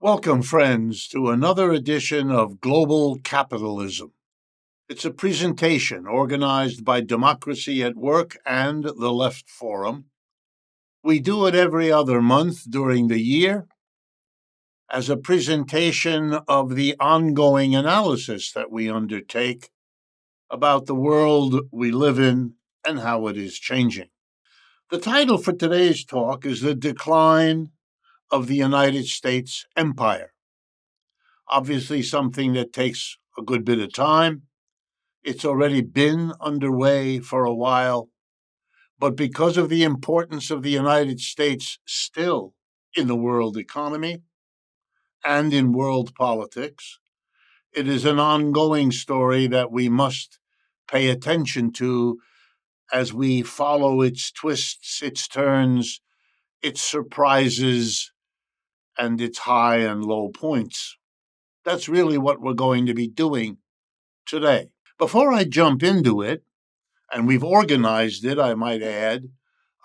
Welcome, friends, to another edition of Global Capitalism. It's a presentation organized by Democracy at Work and the Left Forum. We do it every other month during the year as a presentation of the ongoing analysis that we undertake about the world we live in and how it is changing. The title for today's talk is The Decline of the United States Empire. Obviously, something that takes a good bit of time. It's already been underway for a while. But because of the importance of the United States still in the world economy and in world politics, it is an ongoing story that we must pay attention to as we follow its twists, its turns, its surprises, and its high and low points. That's really what we're going to be doing today. Before I jump into it, and we've organized it, I might add,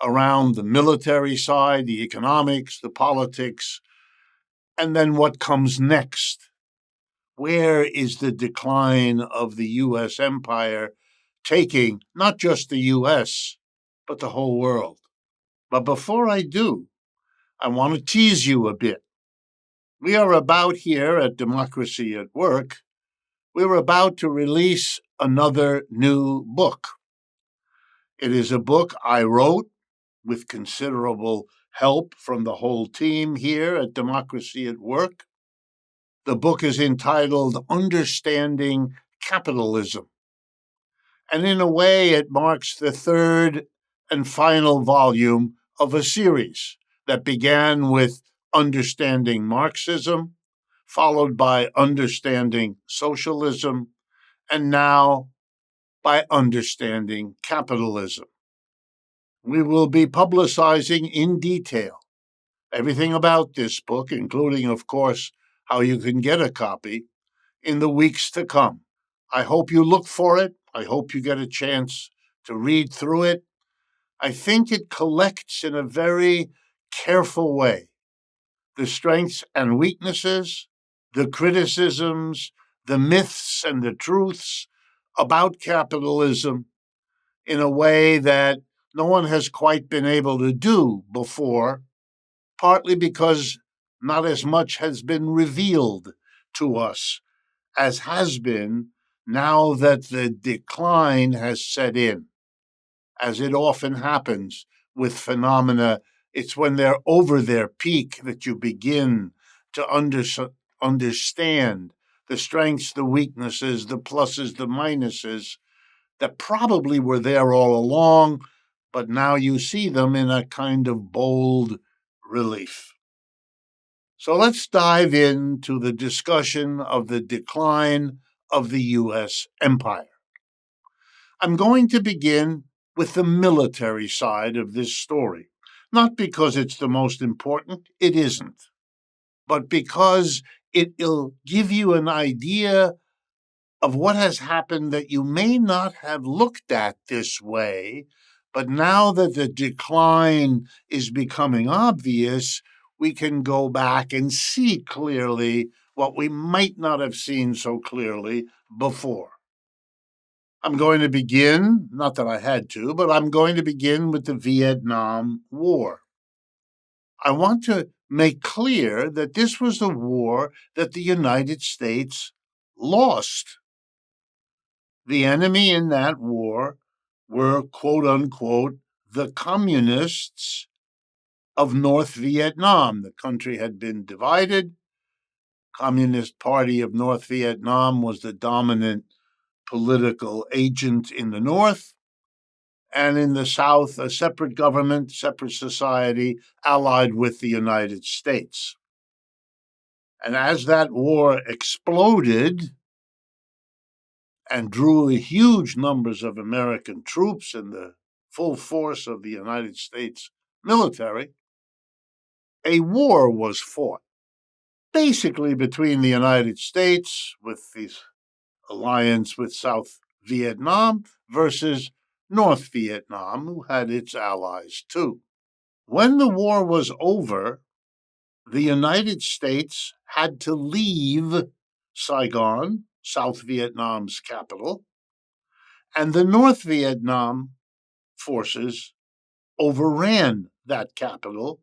around the military side, the economics, the politics, and then what comes next. Where is the decline of the U.S. empire taking not just the U.S., but the whole world? But before I do, I want to tease you a bit. We are about here at Democracy at Work, we're about to release another new book. It is a book I wrote with considerable help from the whole team here at Democracy at Work. The book is entitled Understanding Capitalism. And in a way, it marks the third and final volume of a series that began with Understanding Marxism, followed by Understanding Socialism, and now by Understanding Capitalism. We will be publicizing in detail everything about this book, including, of course, how you can get a copy, in the weeks to come. I hope you look for it. I hope you get a chance to read through it. I think it collects in a very careful way the strengths and weaknesses, the criticisms, the myths and the truths about capitalism in a way that no one has quite been able to do before, partly because not as much has been revealed to us as has been now that the decline has set in. As it often happens with phenomena, it's when they're over their peak that you begin to understand the strengths, the weaknesses, the pluses, the minuses that probably were there all along, but now you see them in a kind of bold relief. So let's dive into the discussion of the decline of the U.S. empire. I'm going to begin with the military side of this story, not because it's the most important, it isn't, but because it'll give you an idea of what has happened that you may not have looked at this way, but now that the decline is becoming obvious, we can go back and see clearly what we might not have seen so clearly before. I'm going to begin, not that I had to, but I'm going to begin with the Vietnam War. I want to make clear that this was a war that the United States lost. The enemy in that war were, quote unquote, the communists of North Vietnam. The country had been divided. Communist Party of North Vietnam was the dominant political agent in the North, and in the South, a separate government, separate society, allied with the United States. And as that war exploded and drew huge numbers of American troops and the full force of the United States military, a war was fought, basically between the United States with this alliance with South Vietnam versus North Vietnam, who had its allies too. When the war was over, the United States had to leave Saigon, South Vietnam's capital, and the North Vietnam forces overran that capital,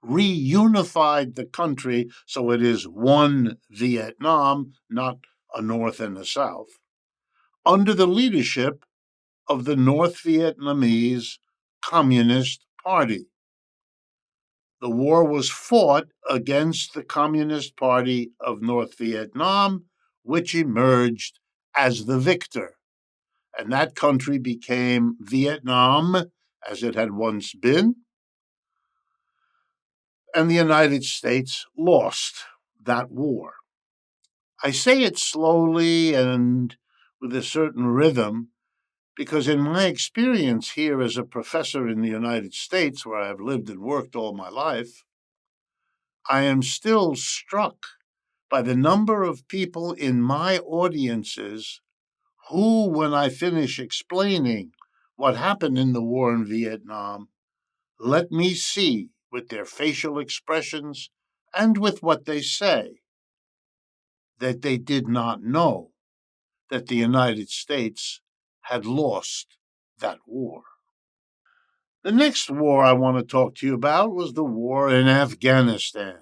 reunified the country so it is one Vietnam, not a North and a South, under the leadership of the North Vietnamese Communist Party. The war was fought against the Communist Party of North Vietnam, which emerged as the victor. And that country became Vietnam, as it had once been. And the United States lost that war. I say it slowly and with a certain rhythm because, in my experience here as a professor in the United States, where I have lived and worked all my life, I am still struck by the number of people in my audiences who, when I finish explaining what happened in the war in Vietnam, let me see with their facial expressions and with what they say that they did not know that the United States had lost that war. The next war I want to talk to you about was the war in Afghanistan.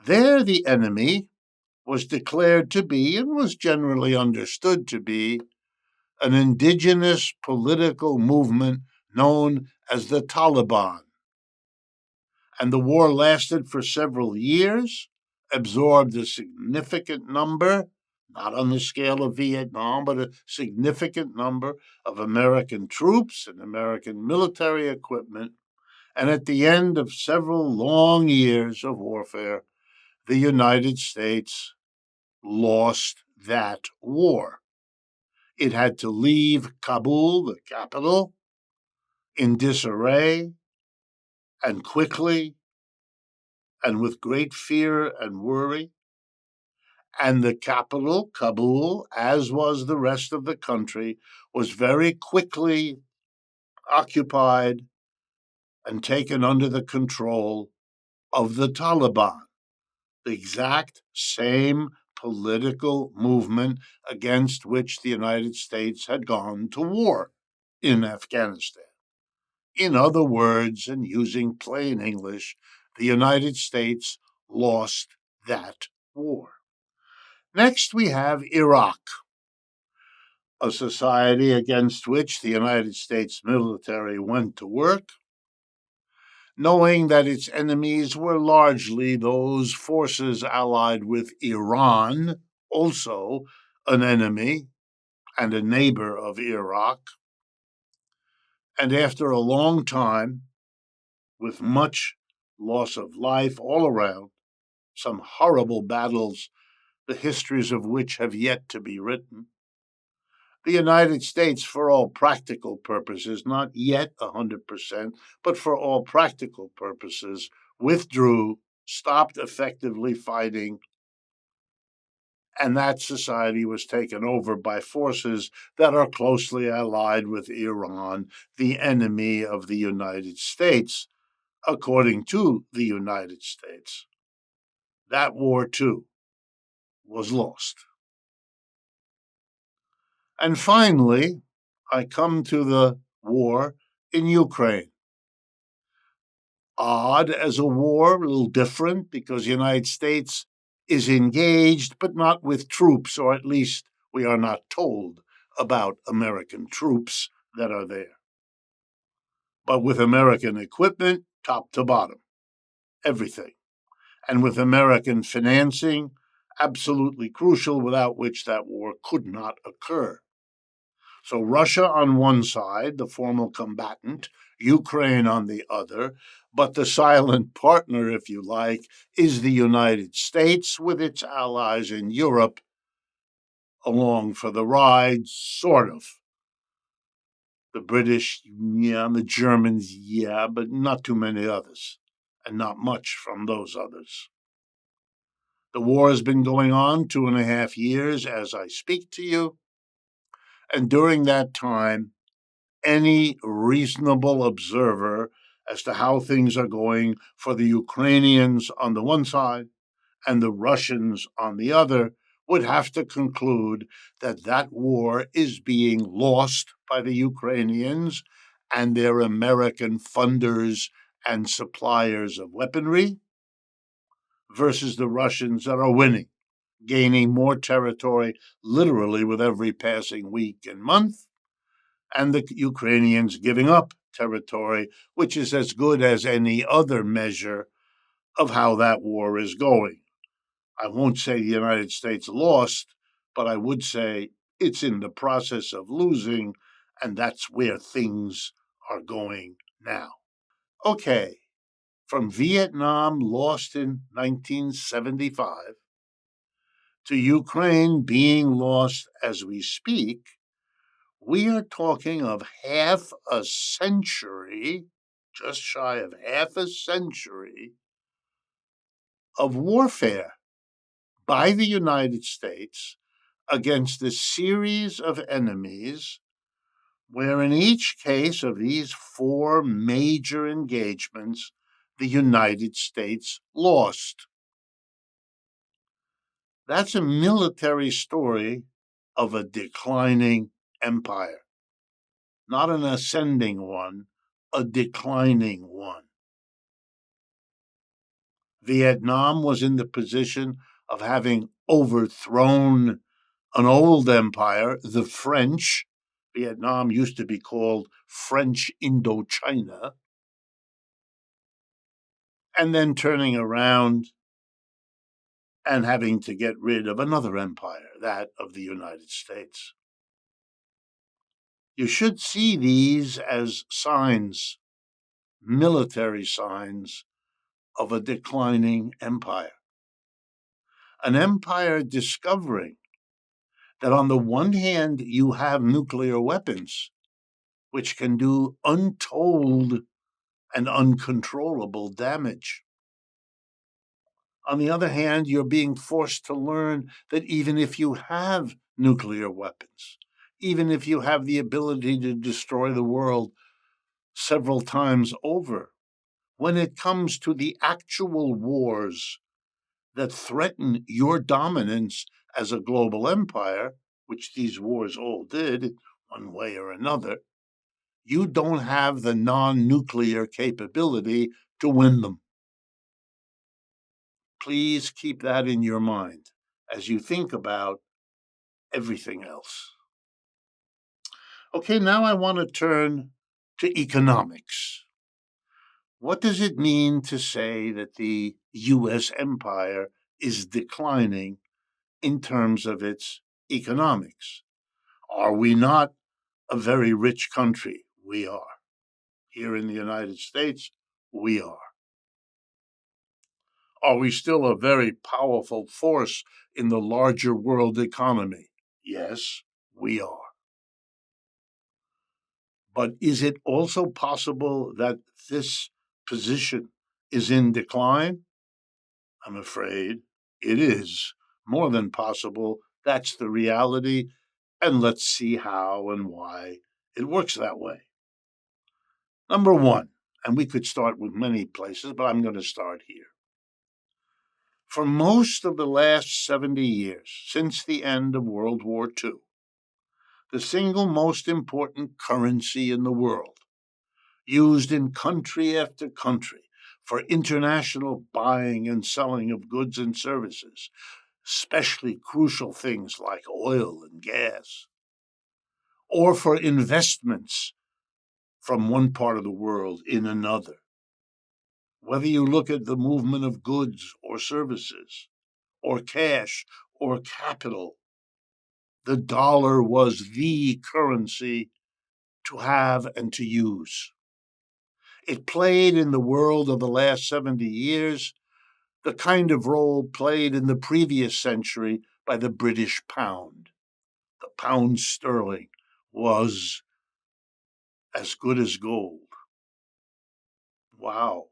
There, the enemy was declared to be, and was generally understood to be, an indigenous political movement known as the Taliban. And the war lasted for several years, absorbed a significant number, not on the scale of Vietnam, but a significant number of American troops and American military equipment. And at the end of several long years of warfare, the United States lost that war. It had to leave Kabul, the capital, in disarray and quickly and with great fear and worry. And the capital, Kabul, as was the rest of the country, was very quickly occupied and taken under the control of the Taliban, the exact same political movement against which the United States had gone to war in Afghanistan. In other words, and using plain English, the United States lost that war. Next, we have Iraq, a society against which the United States military went to work, knowing that its enemies were largely those forces allied with Iran, also an enemy and a neighbor of Iraq. And after a long time, with much loss of life all around, some horrible battles, the histories of which have yet to be written, the United States, for all practical purposes, not yet 100%, but for all practical purposes, withdrew, stopped effectively fighting, and that society was taken over by forces that are closely allied with Iran, the enemy of the United States, according to the United States. That war, too, was lost. And finally, I come to the war in Ukraine. Odd as a war, a little different, because the United States is engaged, but not with troops, or at least we are not told about American troops that are there, but with American equipment, top to bottom, everything, and with American financing, absolutely crucial, without which that war could not occur. So Russia on one side, the formal combatant, Ukraine on the other, but the silent partner, if you like, is the United States with its allies in Europe along for the ride, sort of. The British, yeah, the Germans, yeah, but not too many others, and not much from those others. The war has been going on 2.5 years as I speak to you, and during that time, any reasonable observer as to how things are going for the Ukrainians on the one side and the Russians on the other, would have to conclude that that war is being lost by the Ukrainians and their American funders and suppliers of weaponry versus the Russians that are winning, gaining more territory literally with every passing week and month, and the Ukrainians giving up territory, which is as good as any other measure of how that war is going. I won't say the United States lost, but I would say it's in the process of losing, and that's where things are going now. Okay, from Vietnam lost in 1975 to Ukraine being lost as we speak, we are talking of half a century, just shy of half a century, of warfare by the United States against a series of enemies, where in each case of these four major engagements, the United States lost. That's a military story of a declining empire, not an ascending one, a declining one. Vietnam was in the position of having overthrown an old empire, the French. Vietnam used to be called French Indochina, and then turning around and having to get rid of another empire, that of the United States. You should see these as signs, military signs, of a declining empire. An empire discovering that on the one hand you have nuclear weapons, which can do untold and uncontrollable damage. On the other hand, you're being forced to learn that even if you have nuclear weapons, even if you have the ability to destroy the world several times over, when it comes to the actual wars that threaten your dominance as a global empire, which these wars all did, one way or another, you don't have the non-nuclear capability to win them. Please keep that in your mind as you think about everything else. Okay, now I want to turn to economics. What does it mean to say that the US empire is declining in terms of its economics? Are we not a very rich country? We are. Here in the United States, we are. Are we still a very powerful force in the larger world economy? Yes, we are. But is it also possible that this position is in decline? I'm afraid it is more than possible. That's the reality. And let's see how and why it works that way. Number one, and we could start with many places, but I'm going to start here. For most of the last 70 years, since the end of World War II, the single most important currency in the world, used in country after country for international buying and selling of goods and services, especially crucial things like oil and gas, or for investments from one part of the world in another. Whether you look at the movement of goods or services, or cash or capital, the dollar was the currency to have and to use. It played in the world of the last 70 years the kind of role played in the previous century by the British pound. The pound sterling was as good as gold. Wow.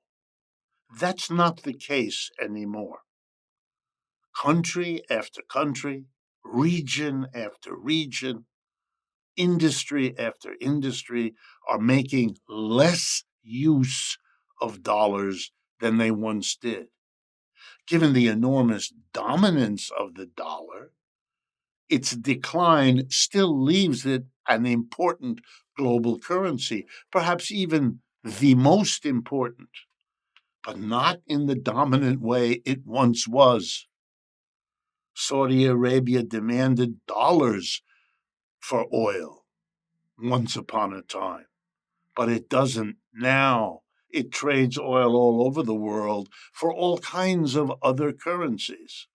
That's not the case anymore. Country after country, region after region, industry after industry are making less use of dollars than they once did. Given the enormous dominance of the dollar, its decline still leaves it an important global currency, perhaps even the most important, but not in the dominant way it once was. Saudi Arabia demanded dollars for oil once upon a time, but it doesn't now. It trades oil all over the world for all kinds of other currencies.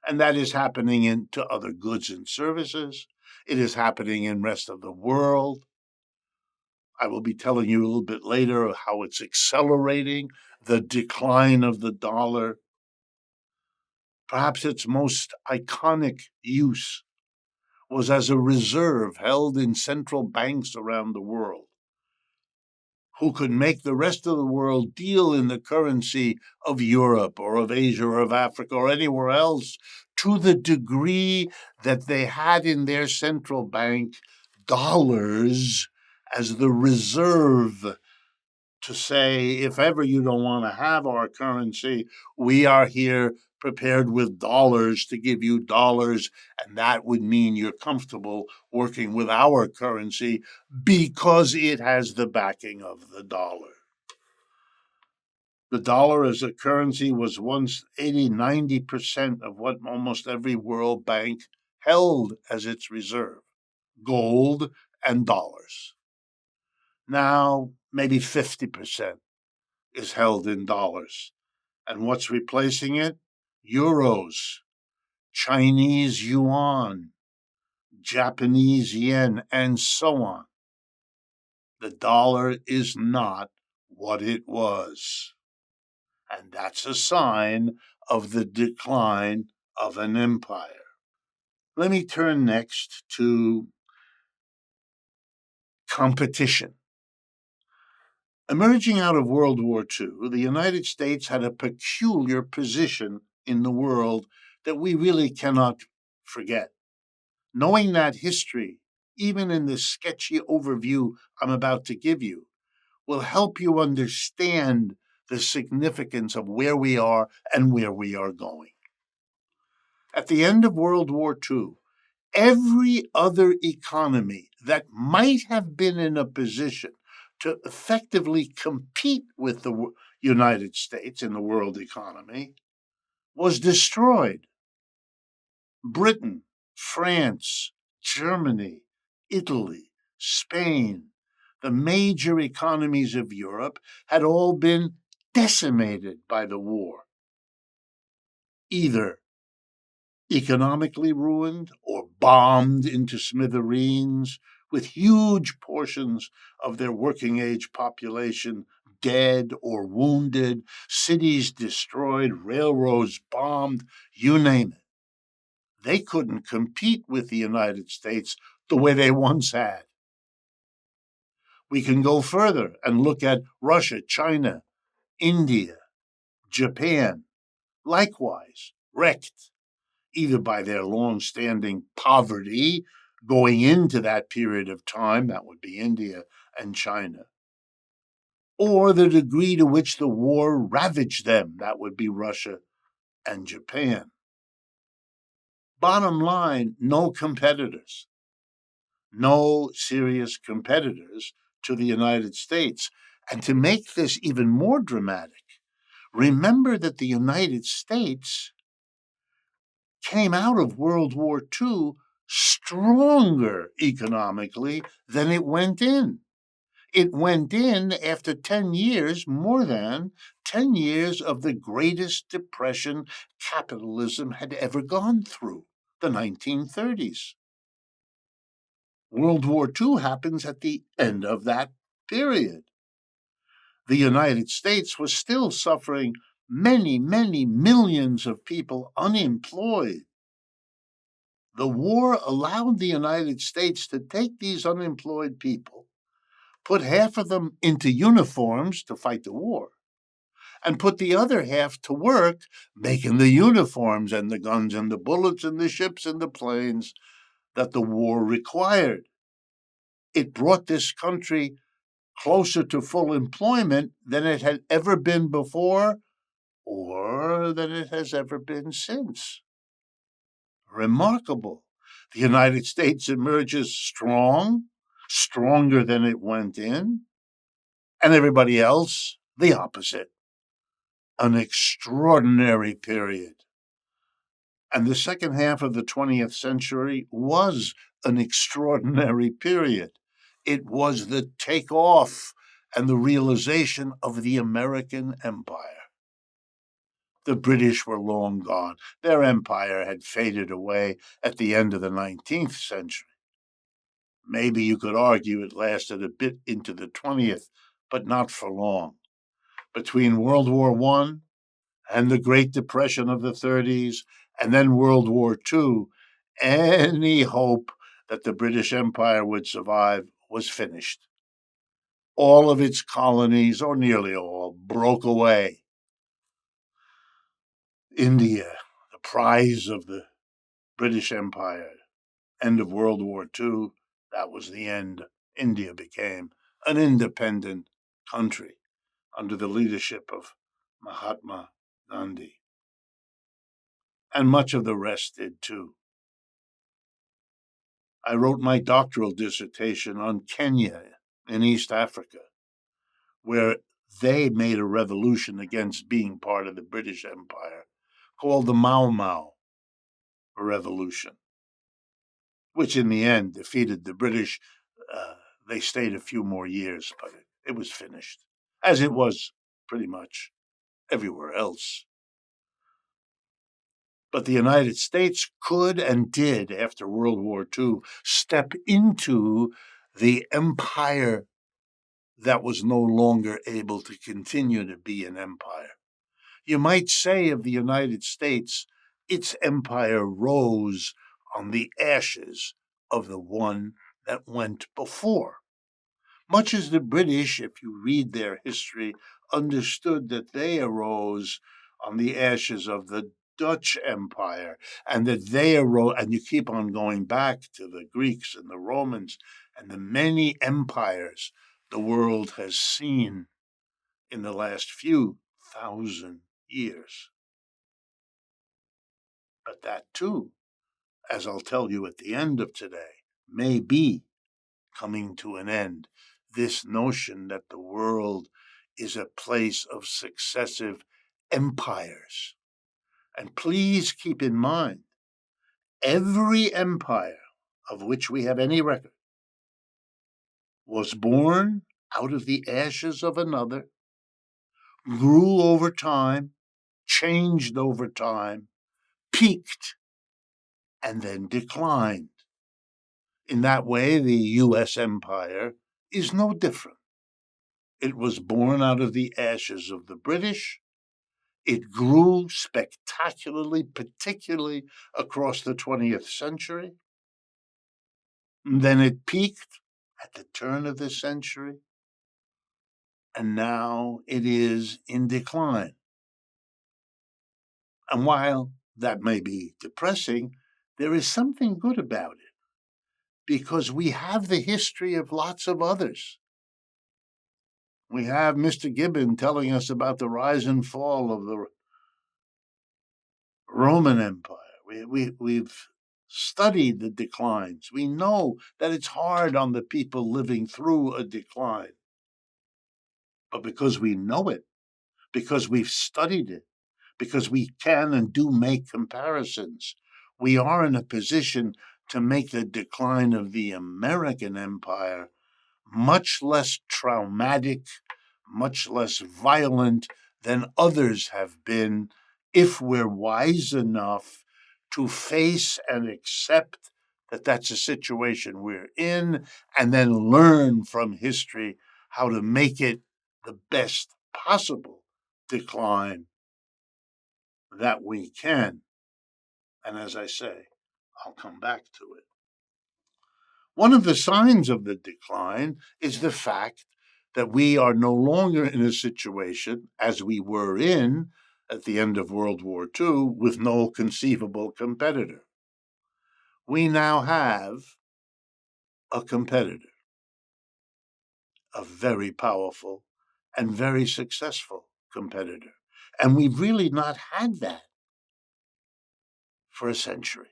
And that is happening into other goods and services. It is happening in the rest of the world. I will be telling you a little bit later how it's accelerating the decline of the dollar. Perhaps its most iconic use was as a reserve held in central banks around the world, who could make the rest of the world deal in the currency of Europe or of Asia or of Africa or anywhere else to the degree that they had in their central bank dollars as the reserve to say, if ever you don't want to have our currency, we are here prepared with dollars to give you dollars, and that would mean you're comfortable working with our currency because it has the backing of the dollar. The dollar as a currency was once 80-90% of what almost every world bank held as its reserve, gold and dollars. Now, maybe 50% is held in dollars. And what's replacing it? Euros, Chinese yuan, Japanese yen, and so on. The dollar is not what it was. And that's a sign of the decline of an empire. Let me turn next to competition. Emerging out of World War II, the United States had a peculiar position in the world that we really cannot forget. Knowing that history, even in this sketchy overview I'm about to give you, will help you understand the significance of where we are and where we are going. At the end of World War II, every other economy that might have been in a position to effectively compete with the United States in the world economy was destroyed. Britain, France, Germany, Italy, Spain, the major economies of Europe had all been decimated by the war, either economically ruined or bombed into smithereens, with huge portions of their working age population dead or wounded, cities destroyed, railroads bombed, you name it. They couldn't compete with the United States the way they once had. We can go further and look at Russia, China, India, Japan, likewise wrecked either by their long-standing poverty going into that period of time, that would be India and China, or the degree to which the war ravaged them, that would be Russia and Japan. Bottom line, no competitors, no serious competitors to the United States. And to make this even more dramatic, remember that the United States came out of World War II stronger economically than it went in. It went in after 10 years, more than 10 years of the greatest depression capitalism had ever gone through, the 1930s. World War II happens at the end of that period. The United States was still suffering many, many millions of people unemployed. The war allowed the United States to take these unemployed people, put half of them into uniforms to fight the war, and put the other half to work making the uniforms and the guns and the bullets and the ships and the planes that the war required. It brought this country closer to full employment than it had ever been before or than it has ever been since. Remarkable. The United States emerges strong, stronger than it went in, and everybody else, the opposite. An extraordinary period. And the second half of the 20th century was an extraordinary period. It was the takeoff and the realization of the American empire. The British were long gone. Their empire had faded away at the end of the 19th century. Maybe you could argue it lasted a bit into the 20th, but not for long. Between World War I and the Great Depression of the 30s, and then World War II, any hope that the British Empire would survive was finished. All of its colonies, or nearly all, broke away. India, the prize of the British Empire, end of World War II, that was the end. India became an independent country under the leadership of Mahatma Gandhi. And much of the rest did too. I wrote my doctoral dissertation on Kenya in East Africa, where they made a revolution against being part of the British Empire called the Mau Mau Revolution, which in the end defeated the British. They stayed a few more years, but it was finished, as it was pretty much everywhere else. But the United States could and did, after World War II, step into the empire that was no longer able to continue to be an empire. You might say of the United States, its empire rose on the ashes of the one that went before. Much as the British, if you read their history, understood that they arose on the ashes of the Dutch Empire, and that they arose, and you keep on going back to the Greeks and the Romans and the many empires the world has seen in the last few thousand years. But that too, as I'll tell you at the end of today, may be coming to an end. This notion that the world is a place of successive empires. And please keep in mind, every empire of which we have any record was born out of the ashes of another, grew over time, changed over time, peaked, and then declined. In that way, the U.S. empire is no different. It was born out of the ashes of the British. It grew spectacularly, particularly across the 20th century. And then it peaked at the turn of the century. And now it is in decline. And while that may be depressing, there is something good about it, because we have the history of lots of others. We have Mr. Gibbon telling us about the rise and fall of the Roman Empire. We've studied the declines. We know that it's hard on the people living through a decline. But because we know it, because we've studied it, because we can and do make comparisons, we are in a position to make the decline of the American empire much less traumatic, much less violent than others have been, if we're wise enough to face and accept that that's a situation we're in, and then learn from history how to make it the best possible decline that we can. And as I say, I'll come back to it. One of the signs of the decline is the fact that we are no longer in a situation, as we were in at the end of World War II, with no conceivable competitor. We now have a competitor, a very powerful and very successful competitor. And we've really not had that for a century.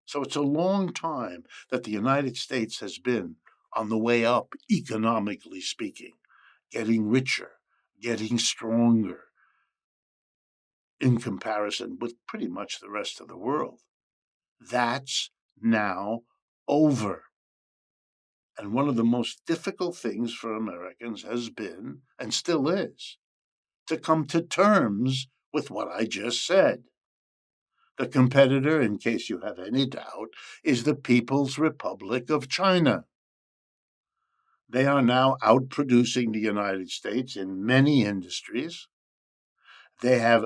So it's a long time that the United States has been on the way up, economically speaking, getting richer, getting stronger in comparison with pretty much the rest of the world. That's now over. And one of the most difficult things for Americans has been, and still is, to come to terms with what I just said. The competitor, in case you have any doubt, is the People's Republic of China. They are now outproducing the United States in many industries. They have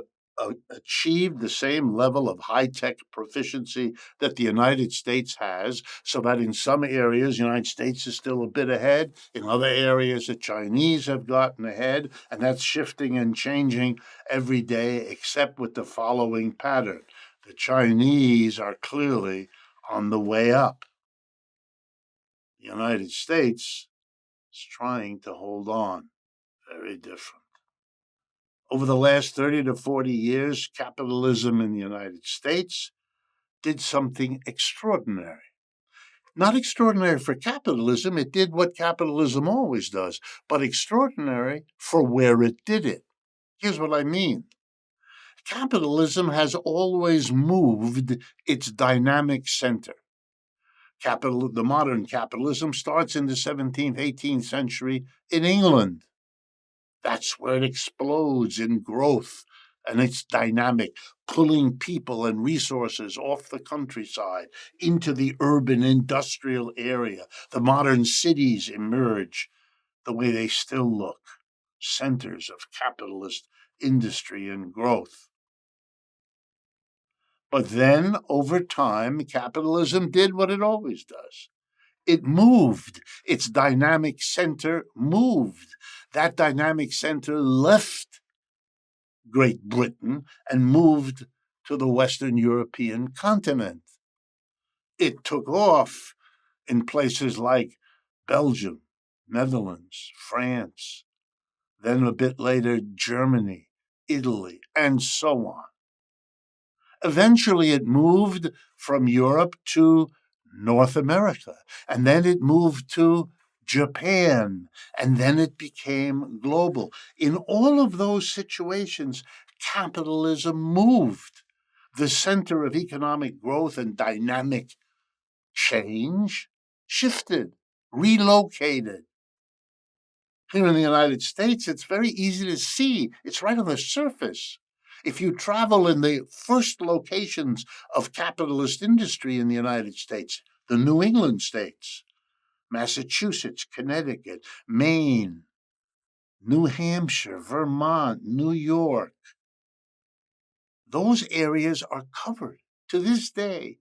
achieved the same level of high-tech proficiency that the United States has, so that in some areas, the United States is still a bit ahead. In other areas, the Chinese have gotten ahead, and that's shifting and changing every day, except with the following pattern. The Chinese are clearly on the way up. The United States is trying to hold on. Very different. Over the last 30 to 40 years, capitalism in the United States did something extraordinary. Not extraordinary for capitalism, it did what capitalism always does, but extraordinary for where it did it. Here's what I mean. Capitalism has always moved its dynamic center. The modern capitalism starts in the 17th, 18th century in England. That's where it explodes in growth, and it's dynamic, pulling people and resources off the countryside into the urban industrial area. The modern cities emerge the way they still look, centers of capitalist industry and growth. But then, over time, capitalism did what it always does. It moved. Its dynamic center moved. That dynamic center left Great Britain and moved to the Western European continent. It took off in places like Belgium, Netherlands, France, then a bit later, Germany, Italy, and so on. Eventually, it moved from Europe to North America, and then it moved to Japan, and then it became global. In all of those situations, capitalism moved. The center of economic growth and dynamic change shifted, relocated. Here in the United States, it's very easy to see. It's right on the surface. If you travel in the first locations of capitalist industry in the United States, the New England states, Massachusetts, Connecticut, Maine, New Hampshire, Vermont, New York, those areas are covered to this day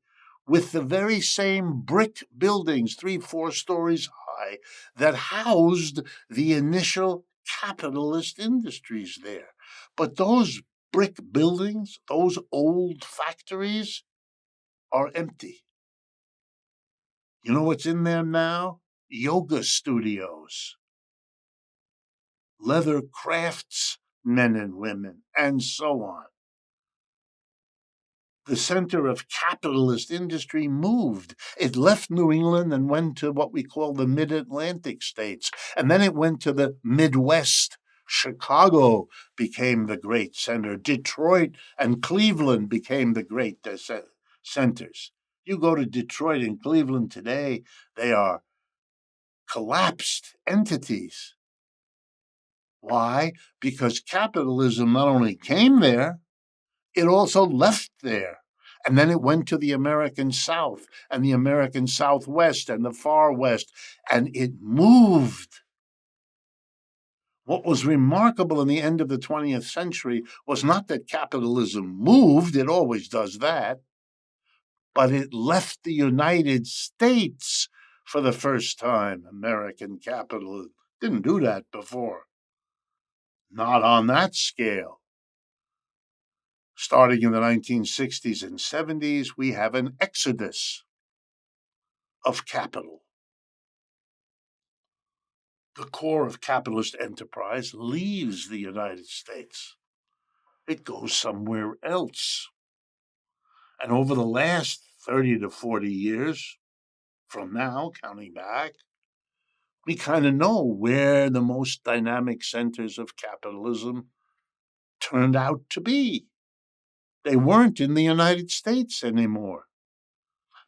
with the very same brick buildings, 3-4 stories high, that housed the initial capitalist industries there. But those brick buildings, those old factories, are empty. You know what's in there now? Yoga studios, leather craftsmen and women, and so on. The center of capitalist industry moved. It left New England and went to what we call the mid-Atlantic states. And then it went to the Midwest. Chicago became the great center. Detroit and Cleveland became the great centers. You go to Detroit and Cleveland today, they are collapsed entities. Why? Because capitalism not only came there, it also left there. And then it went to the American South and the American Southwest and the Far West, and it moved. What was remarkable in the end of the 20th century was not that capitalism moved, it always does that, but it left the United States for the first time. American capitalism didn't do that before. Not on that scale. Starting in the 1960s and 70s, we have an exodus of capital. the core of capitalist enterprise leaves the United States. It goes somewhere else. And over the last 30 to 40 years from now, counting back, we kind of know where the most dynamic centers of capitalism turned out to be. They weren't in the United States anymore.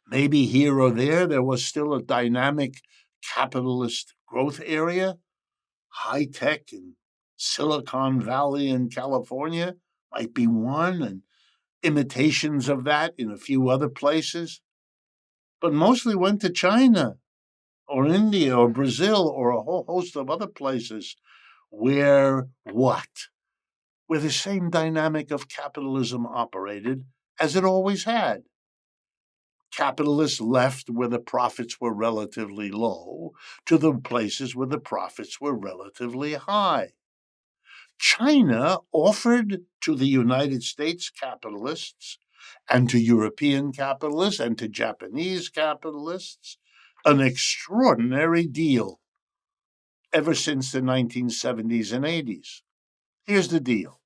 Maybe here or there was still a dynamic capitalist growth area, high tech in Silicon Valley in California might be one, and imitations of that in a few other places, but mostly went to China or India or Brazil or a whole host of other places where what? Where the same dynamic of capitalism operated as it always had. Capitalists left where the profits were relatively low to the places where the profits were relatively high. China offered to the United States capitalists and to European capitalists and to Japanese capitalists an extraordinary deal ever since the 1970s and 80s. Here's the deal.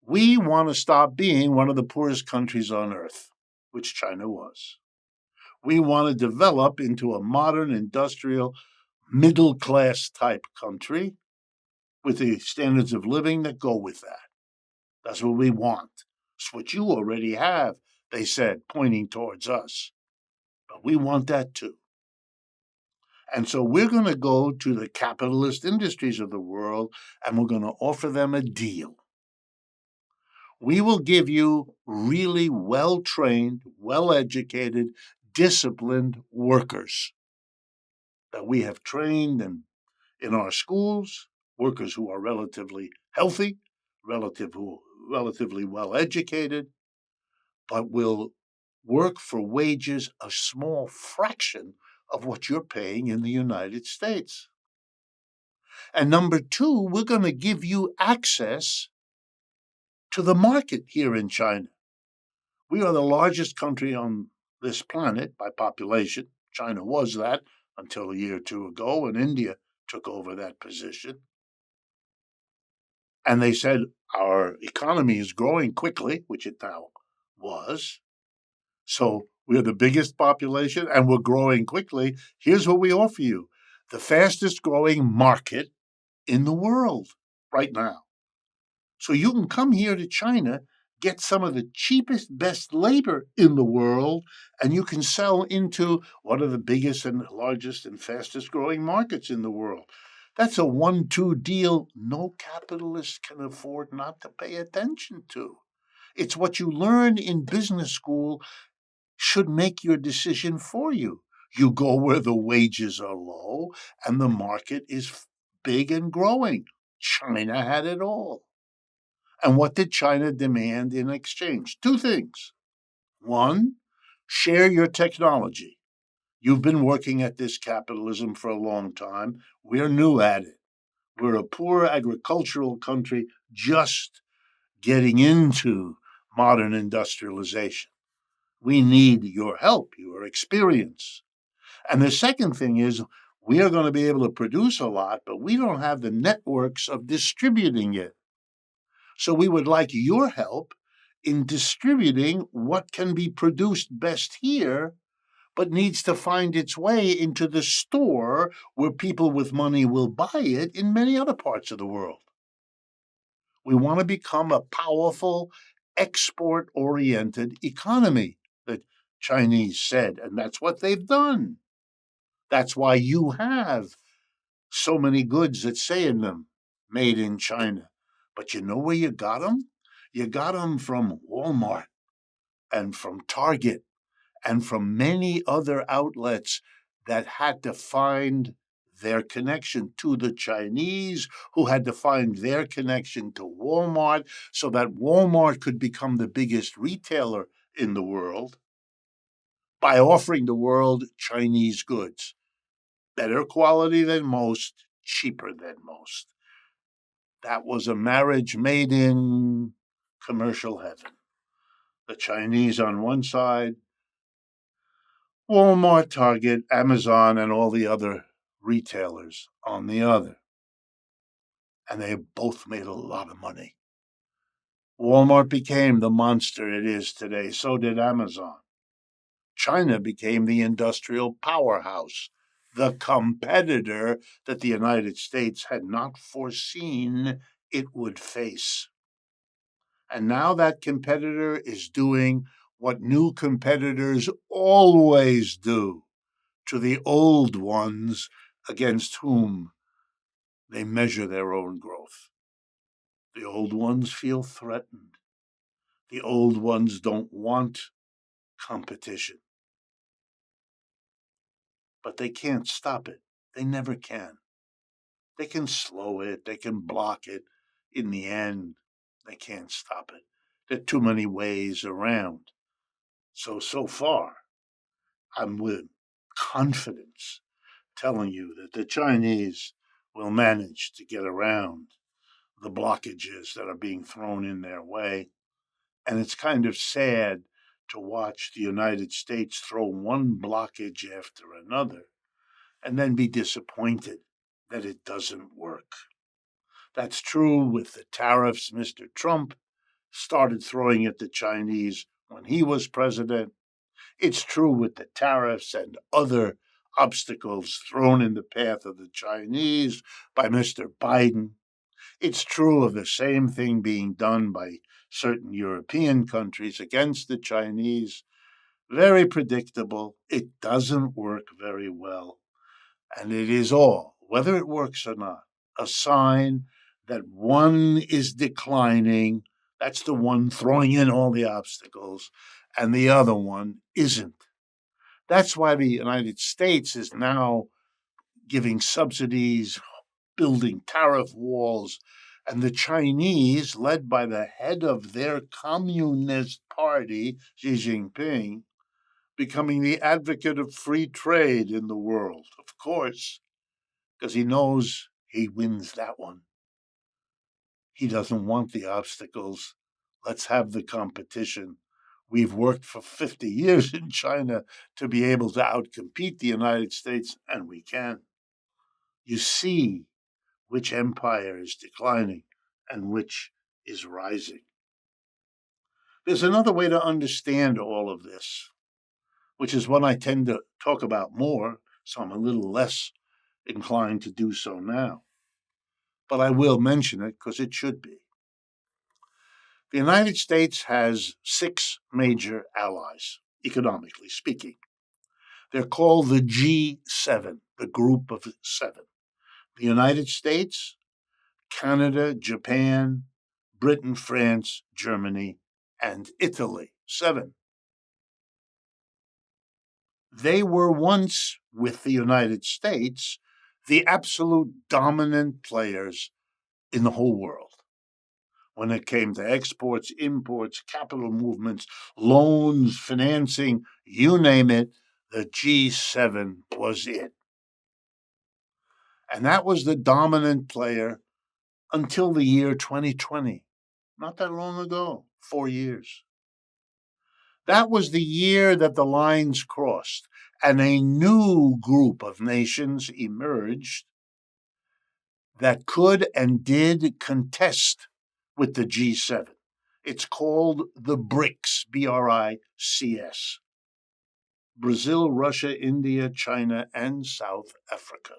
We want to stop being one of the poorest countries on earth, which China was. We want to develop into a modern, industrial, middle-class type country with the standards of living that go with that. That's what we want. It's what you already have, they said, pointing towards us. But we want that too. And so we're going to go to the capitalist industries of the world and we're going to offer them a deal. We will give you really well-trained, well-educated, disciplined workers that we have trained in our schools, workers who are relatively healthy, relatively well-educated, but will work for wages a small fraction of what you're paying in the United States. And number two, we're going to give you access to the market here in China. We are the largest country on this planet by population. China was that until a year or two ago, and India took over that position. And they said our economy is growing quickly, which it now was. So we're the biggest population and we're growing quickly. Here's what we offer you: the fastest growing market in the world right now. So you can come here to China, get some of the cheapest, best labor in the world, and you can sell into one of the biggest and largest and fastest growing markets in the world. That's a 1-2 deal no capitalist can afford not to pay attention to. It's what you learn in business school should make your decision for you. You go where the wages are low and the market is big and growing. China had it all. And what did China demand in exchange? Two things. One, share your technology. You've been working at this capitalism for a long time. We're new at it. We're a poor agricultural country just getting into modern industrialization. We need your help, your experience. And the second thing is, we are going to be able to produce a lot, but we don't have the networks of distributing it. So we would like your help in distributing what can be produced best here, but needs to find its way into the store where people with money will buy it in many other parts of the world. We want to become a powerful, export-oriented economy, the Chinese said, and that's what they've done. That's why you have so many goods that say in them, made in China. But you know where you got them? You got them from Walmart and from Target and from many other outlets that had to find their connection to the Chinese, who had to find their connection to Walmart so that Walmart could become the biggest retailer in the world by offering the world Chinese goods. Better quality than most, cheaper than most. That was a marriage made in commercial heaven. The Chinese on one side, Walmart, Target, Amazon, and all the other retailers on the other. And they both made a lot of money. Walmart became the monster it is today. So did Amazon. China became the industrial powerhouse, the competitor that the United States had not foreseen it would face. And now that competitor is doing what new competitors always do to the old ones against whom they measure their own growth. The old ones feel threatened. The old ones don't want competition. But they can't stop it. They never can. They can slow it, they can block it. In the end, they can't stop it. There are too many ways around. So far, I'm with confidence telling you that the Chinese will manage to get around the blockages that are being thrown in their way. And it's kind of sad to watch the United States throw one blockage after another and then be disappointed that it doesn't work. That's true with the tariffs Mr. Trump started throwing at the Chinese when he was president. It's true with the tariffs and other obstacles thrown in the path of the Chinese by Mr. Biden. It's true of the same thing being done by certain European countries against the Chinese. Very predictable. It doesn't work very well. And it is all, whether it works or not, a sign that one is declining. That's the one throwing in all the obstacles, and the other one isn't. That's why the United States is now giving subsidies, building tariff walls, and the Chinese, led by the head of their Communist Party, Xi Jinping, becoming the advocate of free trade in the world. Of course, because he knows he wins that one. He doesn't want the obstacles. Let's have the competition. We've worked for 50 years in China to be able to outcompete the United States, and we can. You see which empire is declining and which is rising. There's another way to understand all of this, which is one I tend to talk about more, so I'm a little less inclined to do so now. But I will mention it because it should be. The United States has 6 major allies, economically speaking. They're called the G7, the group of 7. The United States, Canada, Japan, Britain, France, Germany, and Italy. 7. They were once, with the United States, the absolute dominant players in the whole world. When it came to exports, imports, capital movements, loans, financing, you name it, the G7 was it. And that was the dominant player until the year 2020, not that long ago, 4 years. That was the year that the lines crossed and a new group of nations emerged that could and did contest with the G7. It's called the BRICS, BRICS. Brazil, Russia, India, China, and South Africa,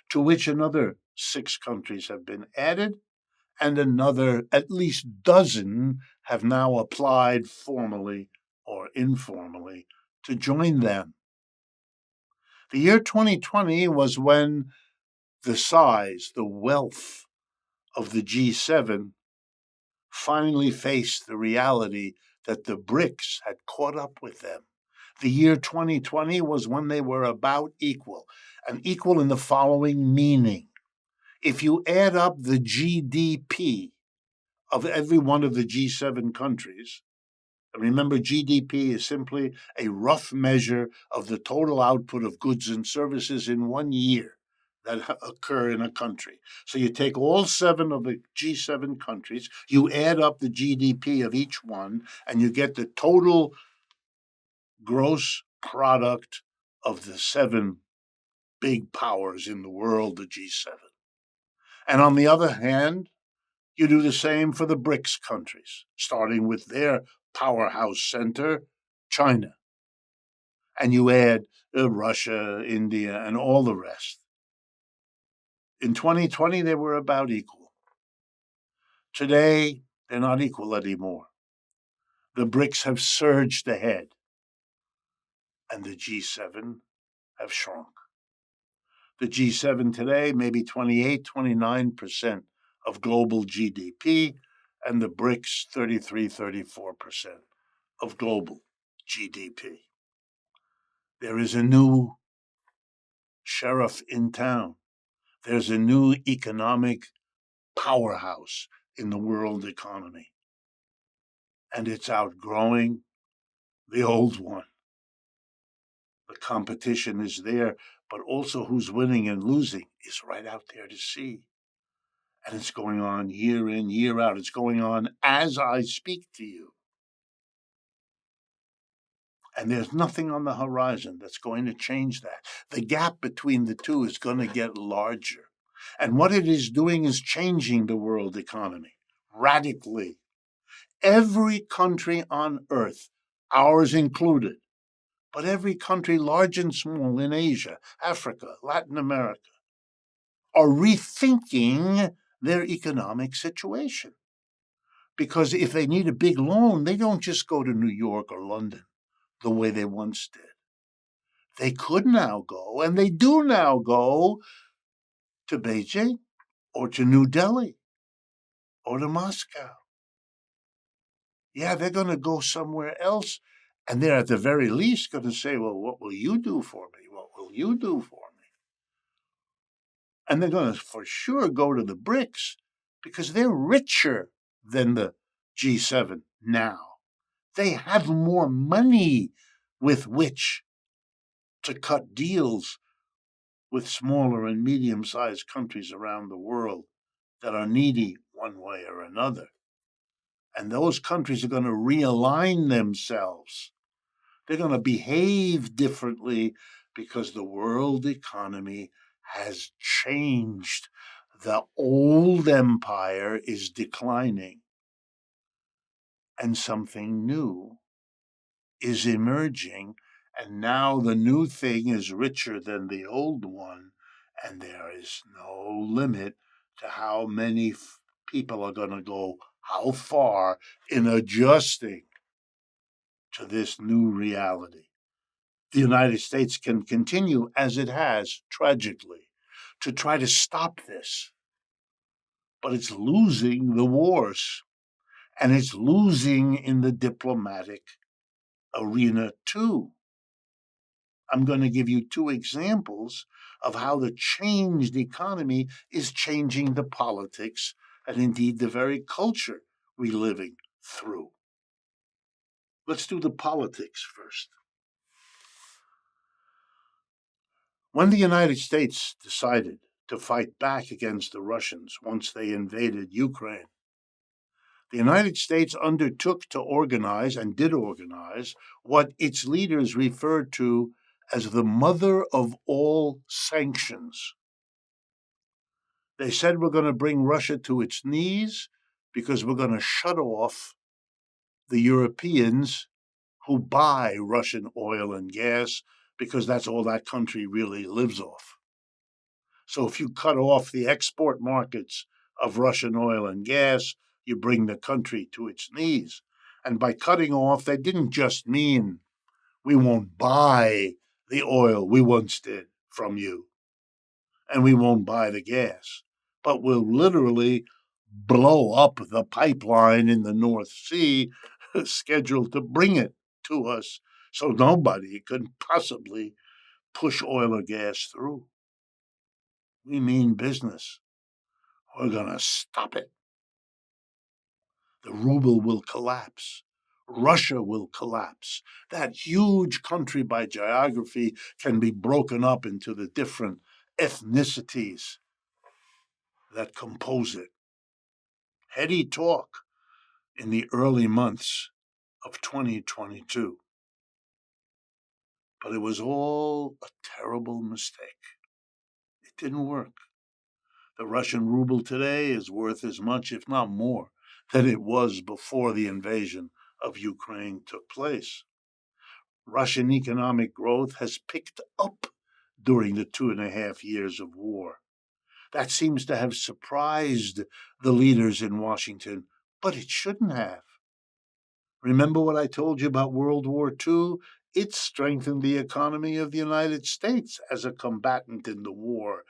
to which another 6 countries have been added, and another at least dozen have now applied formally or informally to join them. The year 2020 was when the size, the wealth of the G7 finally faced the reality that the BRICS had caught up with them. The year 2020 was when they were about equal, and equal in the following meaning. If you add up the GDP of every one of the G7 countries, and remember, GDP is simply a rough measure of the total output of goods and services in 1 year that occur in a country. So you take all 7 of the G7 countries, you add up the GDP of each one, and you get the total gross product of the 7 big powers in the world, the G7. And on the other hand, you do the same for the BRICS countries, starting with their powerhouse center, China. And you add Russia, India, and all the rest. In 2020, they were about equal. Today, they're not equal anymore. The BRICS have surged ahead, and the G7 have shrunk. The G7 today, maybe 28, 29% of global GDP, and the BRICS, 33, 34% of global GDP. There is a new sheriff in town. There's a new economic powerhouse in the world economy. And it's outgrowing the old one. The competition is there, but also who's winning and losing is right out there to see. And it's going on year in, year out. It's going on as I speak to you. And there's nothing on the horizon that's going to change that. The gap between the two is going to get larger. And what it is doing is changing the world economy radically. Every country on earth, ours included, but every country, large and small, in Asia, Africa, Latin America, are rethinking their economic situation. Because if they need a big loan, they don't just go to New York or London the way they once did. They could now go, and they do now go, to Beijing or to New Delhi or to Moscow. Yeah, they're going to go somewhere else, and they're at the very least going to say, well, what will you do for me? What will you do for me? And they're going to for sure go to the BRICS because they're richer than the G7 now. They have more money with which to cut deals with smaller and medium-sized countries around the world that are needy one way or another. And those countries are going to realign themselves. They're going to behave differently because the world economy has changed. The old empire is declining, and something new is emerging. And now the new thing is richer than the old one, and there is no limit to how many people are going to go, how far in adjusting to this new reality. The United States can continue, as it has, tragically, to try to stop this. But it's losing the wars, and it's losing in the diplomatic arena too. I'm going to give you two examples of how the changed economy is changing the politics and indeed the very culture we're living through. Let's do the politics first. When the United States decided to fight back against the Russians once they invaded Ukraine, the United States undertook to organize, and did organize, what its leaders referred to as the mother of all sanctions. They said we're going to bring Russia to its knees because we're going to shut off the Europeans who buy Russian oil and gas because that's all that country really lives off. So if you cut off the export markets of Russian oil and gas, you bring the country to its knees. And by cutting off, they didn't just mean we won't buy the oil we once did from you, and we won't buy the gas, but we'll literally blow up the pipeline in the North Sea scheduled to bring it to us so nobody could possibly push oil or gas through. We mean business. We're going to stop it. The ruble will collapse. Russia will collapse. That huge country by geography can be broken up into the different ethnicities that compose it. Heady talk in the early months of 2022. But it was all a terrible mistake. Didn't work. The Russian ruble today is worth as much, if not more, than it was before the invasion of Ukraine took place. Russian economic growth has picked up during the 2.5 years of war. That seems to have surprised the leaders in Washington, but it shouldn't have. Remember what I told you about World War II? It strengthened the economy of the United States as a combatant in the war.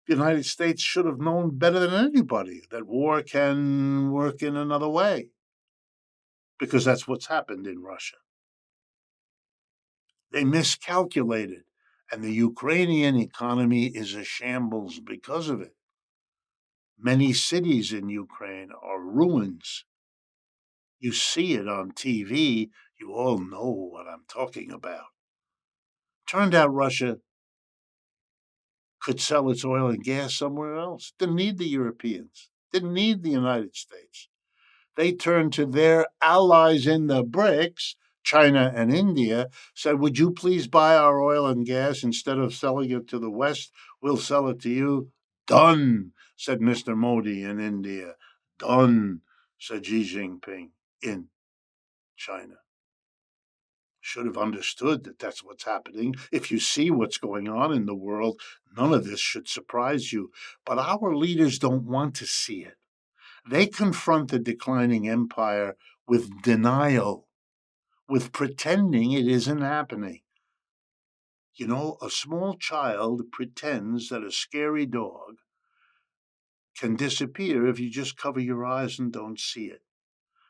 The United States should have known better than anybody that war can work in another way, because that's what's happened in Russia. They miscalculated, and the Ukrainian economy is a shambles because of it. Many cities in Ukraine are ruins. You see it on TV. You all know what I'm talking about. Turned out Russia could sell its oil and gas somewhere else. Didn't need the Europeans. Didn't need the United States. They turned to their allies in the BRICS, China and India, said, would you please buy our oil and gas instead of selling it to the West? We'll sell it to you. Done, said Mr. Modi in India. Done, said Xi Jinping in China. Should have understood that that's what's happening. If you see what's going on in the world, none of this should surprise you. But our leaders don't want to see it. They confront the declining empire with denial, with pretending it isn't happening. You know, a small child pretends that a scary dog can disappear if you just cover your eyes and don't see it.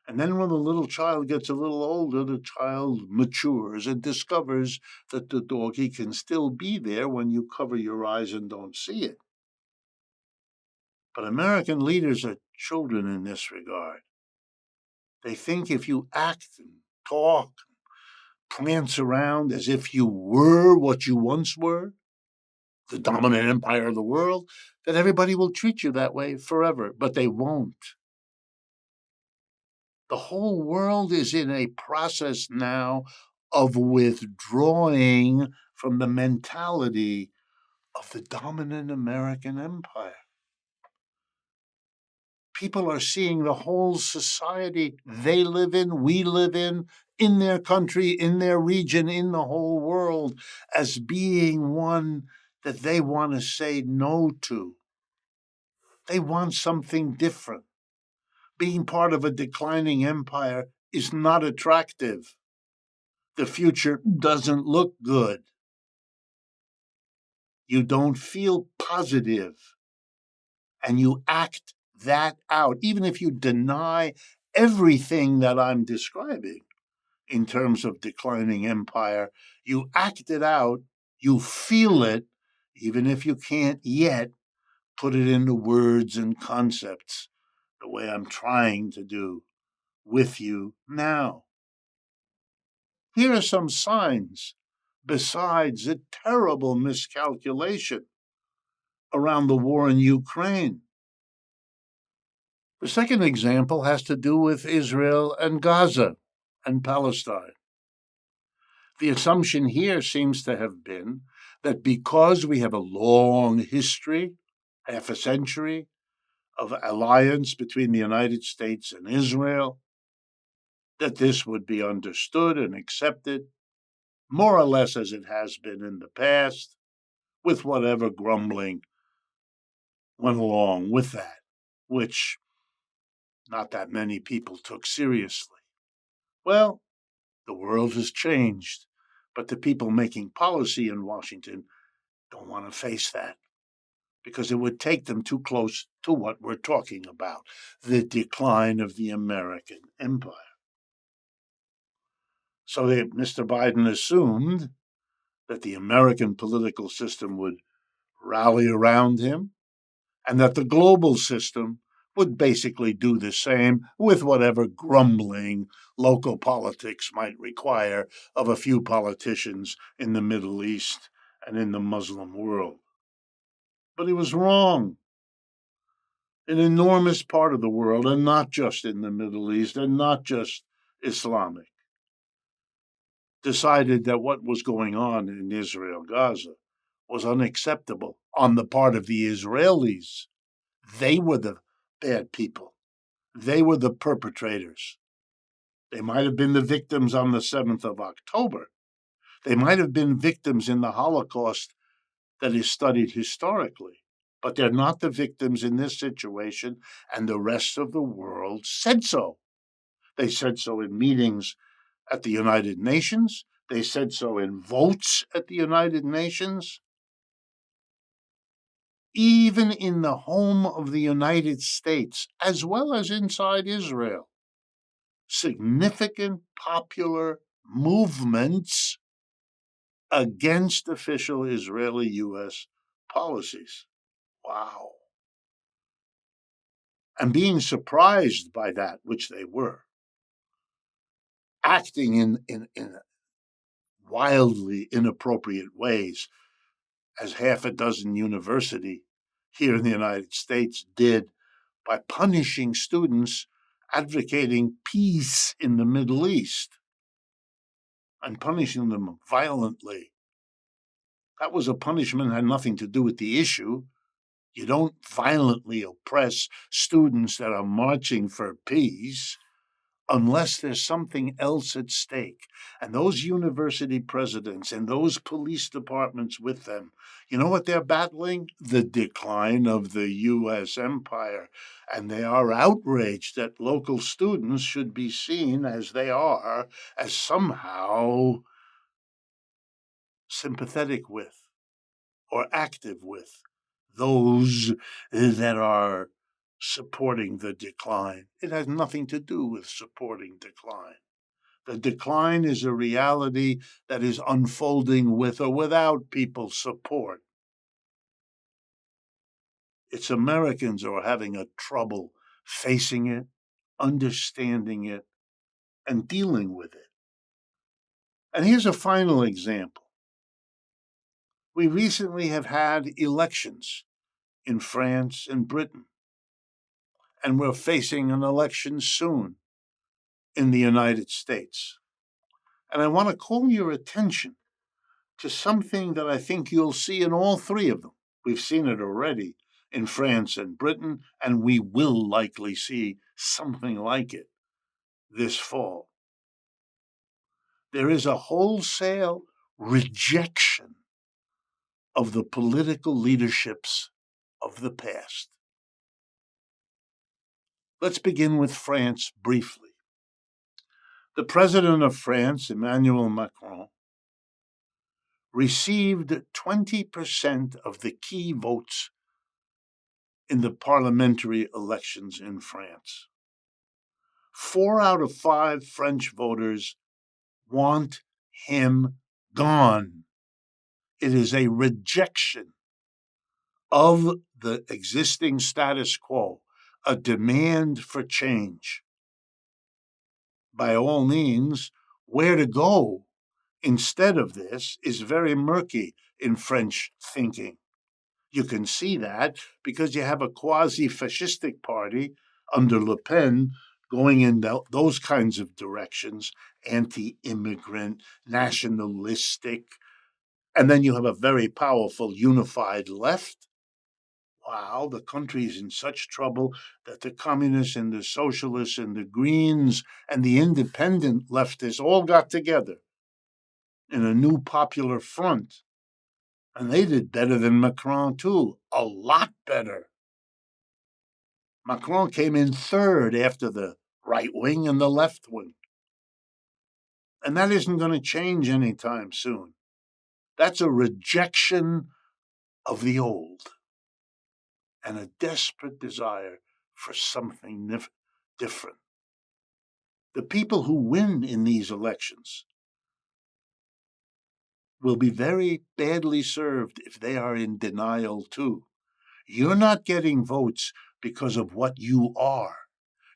And then when the little child gets a little older, the child matures and discovers that the doggy can still be there when you cover your eyes and don't see it. But American leaders are children in this regard. They think if you act and talk, prance around as if you were what you once were, the dominant empire of the world, that everybody will treat you that way forever. But they won't. The whole world is in a process now of withdrawing from the mentality of the dominant American empire. People are seeing the whole society they live in, we live in their country, in their region, in the whole world, as being one that they want to say no to. They want something different. Being part of a declining empire is not attractive. The future doesn't look good. You don't feel positive, and you act that out, even if you deny everything that I'm describing in terms of declining empire. You act it out, you feel it, even if you can't yet put it into words and concepts the way I'm trying to do with you now. Here are some signs besides a terrible miscalculation around the war in Ukraine. The second example has to do with Israel and Gaza and Palestine. The assumption here seems to have been that because we have a long history, half a century, of alliance between the United States and Israel, that this would be understood and accepted, more or less as it has been in the past, with whatever grumbling went along with that, which not that many people took seriously. Well, the world has changed, but the people making policy in Washington don't want to face that because it would take them too close to what we're talking about, the decline of the American empire. So Mr. Biden assumed that the American political system would rally around him and that the global system would basically do the same with whatever grumbling local politics might require of a few politicians in the Middle East and in the Muslim world. But he was wrong. An enormous part of the world, and not just in the Middle East, and not just Islamic, decided that what was going on in Israel, Gaza, was unacceptable on the part of the Israelis. They were the bad people. They were the perpetrators. They might have been the victims on the 7th of October. They might have been victims in the Holocaust that is studied historically, but they're not the victims in this situation, and the rest of the world said so. They said so in meetings at the United Nations. They said so in votes at the United Nations. Even in the home of the United States, as well as inside Israel, significant popular movements against official Israeli U.S. policies. Wow. And being surprised by that, which they were, acting in wildly inappropriate ways, as half a dozen universities here in the United States did by punishing students advocating peace in the Middle East and punishing them violently. That was a punishment that had nothing to do with the issue. You don't violently oppress students that are marching for peace unless there's something else at stake. And those university presidents and those police departments with them, you know what they're battling? The decline of the U.S. empire. And they are outraged that local students should be seen as they are, as somehow sympathetic with or active with those that are supporting the decline. It has nothing to do with supporting decline. The decline is a reality that is unfolding with or without people's support. It's Americans who are having a trouble facing it, understanding it, and dealing with it. And here's a final example. We recently have had elections in France and Britain, and we're facing an election soon in the United States. And I want to call your attention to something that I think you'll see in all three of them. We've seen it already in France and Britain, and we will likely see something like it this fall. There is a wholesale rejection of the political leaderships of the past. Let's begin with France briefly. The president of France, Emmanuel Macron, received 20% of the key votes in the parliamentary elections in France. 4 out of 5 French voters want him gone. It is a rejection of the existing status quo, a demand for change. By all means, where to go instead of this is very murky in French thinking. You can see that because you have a quasi-fascistic party under Le Pen going in those kinds of directions, anti-immigrant, nationalistic, and then you have a very powerful unified left. Wow, the country is in such trouble that the communists and the socialists and the Greens and the independent leftists all got together in a new popular front. And they did better than Macron, too. A lot better. Macron came in third after the right wing and the left wing. And that isn't going to change anytime soon. That's a rejection of the old and a desperate desire for something different. The people who win in these elections will be very badly served if they are in denial, too. You're not getting votes because of what you are.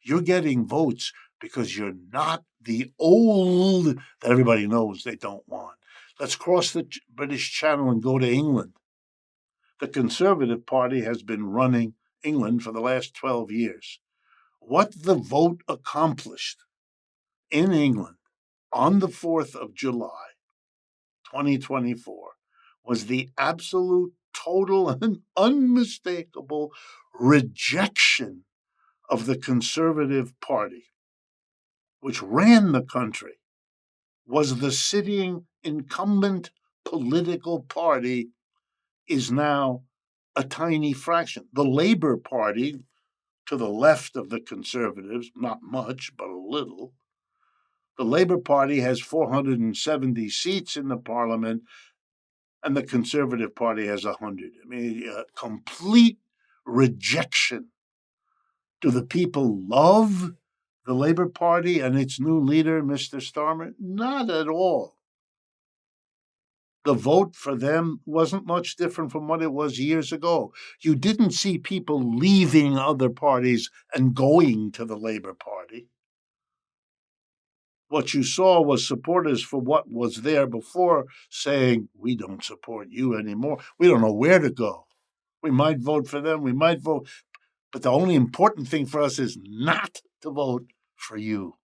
You're getting votes because you're not the old that everybody knows they don't want. Let's cross the British Channel and go to England. The Conservative Party has been running England for the last 12 years. What the vote accomplished in England on the 4th of July, 2024, was the absolute, total, and unmistakable rejection of the Conservative Party, which ran the country, was the sitting incumbent political party, is now a tiny fraction. The Labour Party, to the left of the Conservatives, not much, but a little, the Labour Party has 470 seats in the parliament, and the Conservative Party has 100. I mean, a complete rejection. Do the people love the Labour Party and its new leader, Mr. Starmer? Not at all. The vote for them wasn't much different from what it was years ago. You didn't see people leaving other parties and going to the Labour Party. What you saw was supporters for what was there before saying, we don't support you anymore. We don't know where to go. We might vote for them, we might vote, but the only important thing for us is not to vote for you.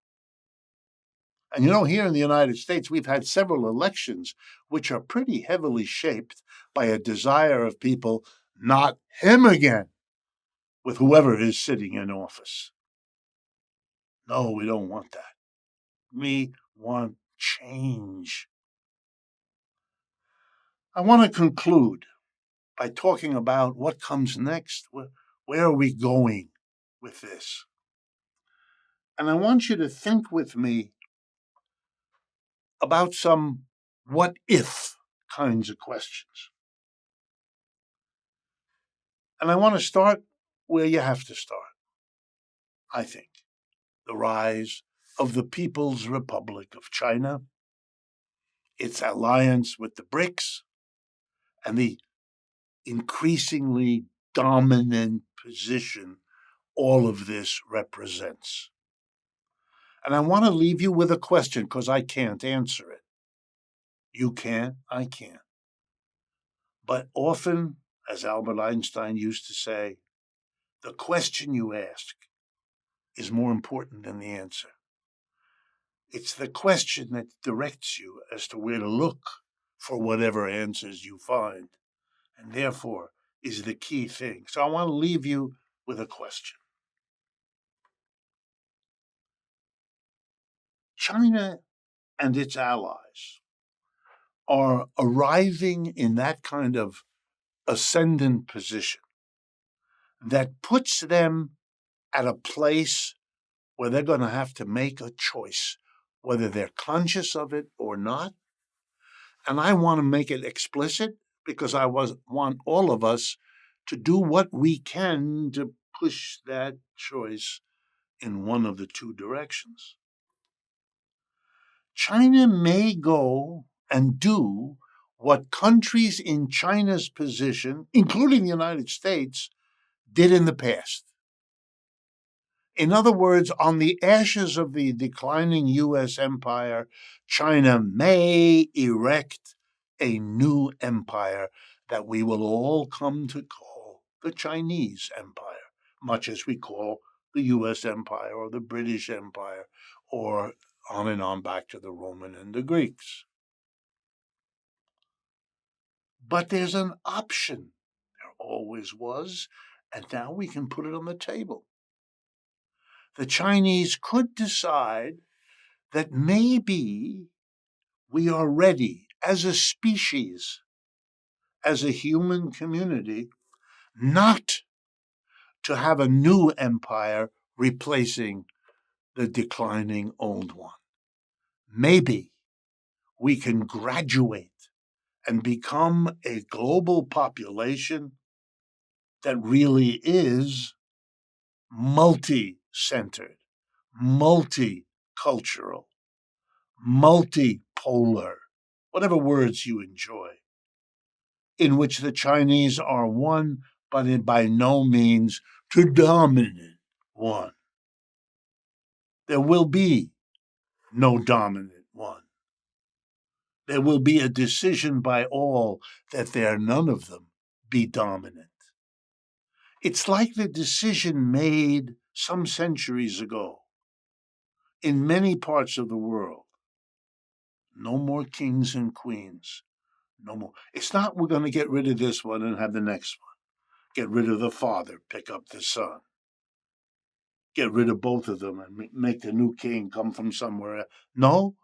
And here in the United States, we've had several elections which are pretty heavily shaped by a desire of people, not him again, with whoever is sitting in office. No, we don't want that. We want change. I want to conclude by talking about what comes next. Where are we going with this? And I want you to think with me about some what if kinds of questions. And I want to start where you have to start, I think. The rise of the People's Republic of China, its alliance with the BRICS, and the increasingly dominant position all of this represents. And I want to leave you with a question because I can't answer it. You can't, I can't. But often, as Albert Einstein used to say, the question you ask is more important than the answer. It's the question that directs you as to where to look for whatever answers you find, and therefore is the key thing. So I want to leave you with a question. China and its allies are arriving in that kind of ascendant position that puts them at a place where they're going to have to make a choice, whether they're conscious of it or not. And I want to make it explicit because I want all of us to do what we can to push that choice in one of the two directions. China may go and do what countries in China's position, including the United States, did in the past. In other words, on the ashes of the declining U.S. empire, China may erect a new empire that we will all come to call the Chinese Empire, much as we call the U.S. Empire or the British Empire, or on and on back to the Roman and the Greeks. But there's an option. There always was, and now we can put it on the table. The Chinese could decide that maybe we are ready as a species, as a human community, not to have a new empire replacing the declining old one. Maybe we can graduate and become a global population that really is multi-centered, multicultural, multipolar, whatever words you enjoy, in which the Chinese are one, but by no means predominant one. There will be no dominant one. There will be a decision by all that none of them be dominant. It's like the decision made some centuries ago in many parts of the world. No more kings and queens. No more. It's not we're going to get rid of this one and have the next one. Get rid of the father, pick up the son. Get rid of both of them and make the new king come from somewhere else. No,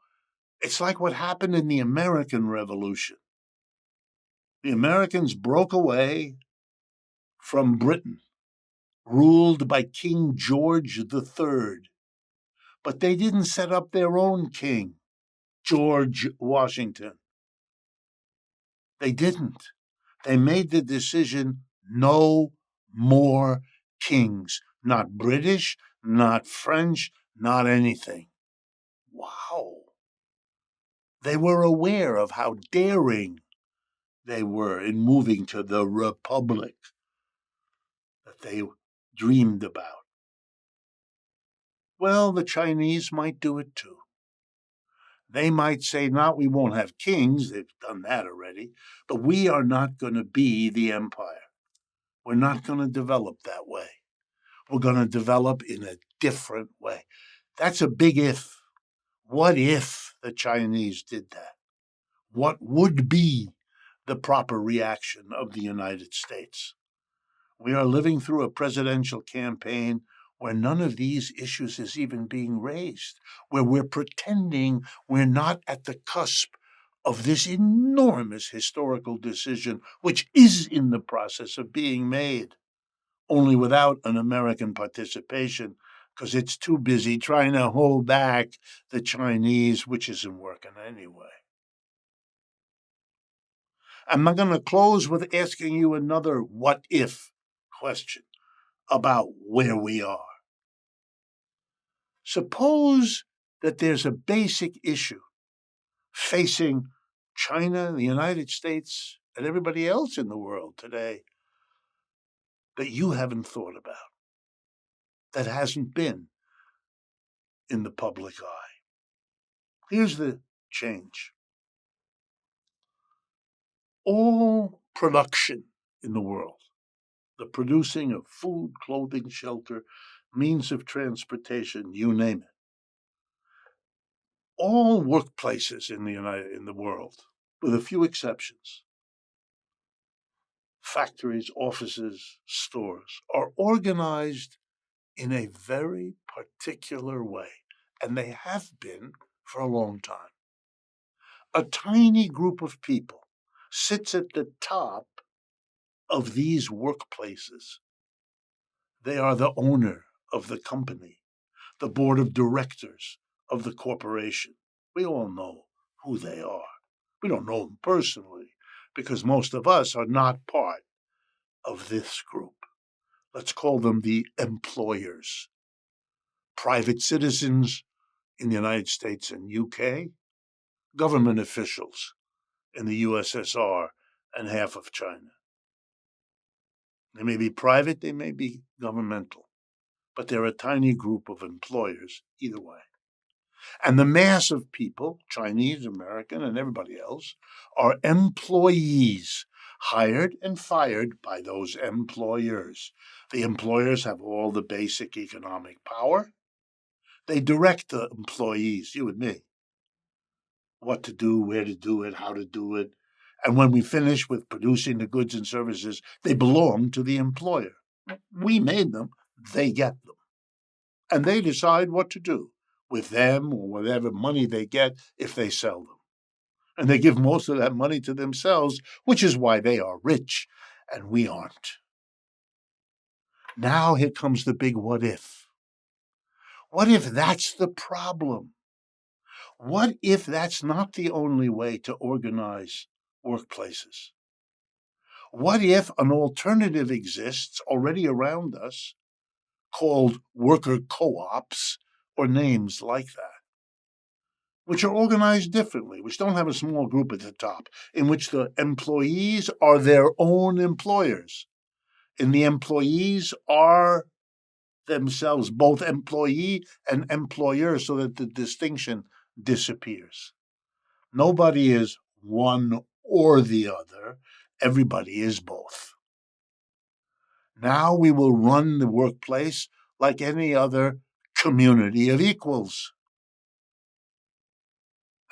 it's like what happened in the American Revolution. The Americans broke away from Britain, ruled by King George III, but they didn't set up their own king, George Washington. They didn't. They made the decision no more kings, not British, not French, not anything. Wow. They were aware of how daring they were in moving to the republic that they dreamed about. Well, the Chinese might do it too. They might say, not we won't have kings, they've done that already, but we are not going to be the empire. We're not going to develop that way. We're going to develop in a different way. That's a big if. What if the Chinese did that? What would be the proper reaction of the United States? We are living through a presidential campaign where none of these issues is even being raised, where we're pretending we're not at the cusp of this enormous historical decision, which is in the process of being made, only without an American participation, because it's too busy trying to hold back the Chinese, which isn't working anyway. I'm going to close with asking you another what if question about where we are. Suppose that there's a basic issue facing China, the United States, and everybody else in the world today that you haven't thought about, that hasn't been in the public eye. Here's the change. All production in the world, the producing of food, clothing, shelter, means of transportation, you name it, all workplaces in the world, with a few exceptions, factories, offices, stores, are organized in a very particular way, and they have been for a long time. A tiny group of people sits at the top of these workplaces. They are the owner of the company, the board of directors of the corporation. We all know who they are. We don't know them personally because most of us are not part of this group. Let's call them the employers. Private citizens in the United States and UK, government officials in the USSR and half of China. They may be private, they may be governmental, but they're a tiny group of employers either way. And the mass of people, Chinese, American, and everybody else, are employees, hired and fired by those employers. The employers have all the basic economic power. They direct the employees, you and me, what to do, where to do it, how to do it. And when we finish with producing the goods and services, they belong to the employer. We made them, they get them. And they decide what to do with them or whatever money they get if they sell them. And they give most of that money to themselves, which is why they are rich and we aren't. Now here comes the big what if. What if that's the problem? What if that's not the only way to organize workplaces? What if an alternative exists already around us called worker co-ops or names like that, which are organized differently, which don't have a small group at the top, in which the employees are their own employers, and the employees are themselves both employee and employer, so that the distinction disappears. Nobody is one or the other. Everybody is both. Now we will run the workplace like any other community of equals.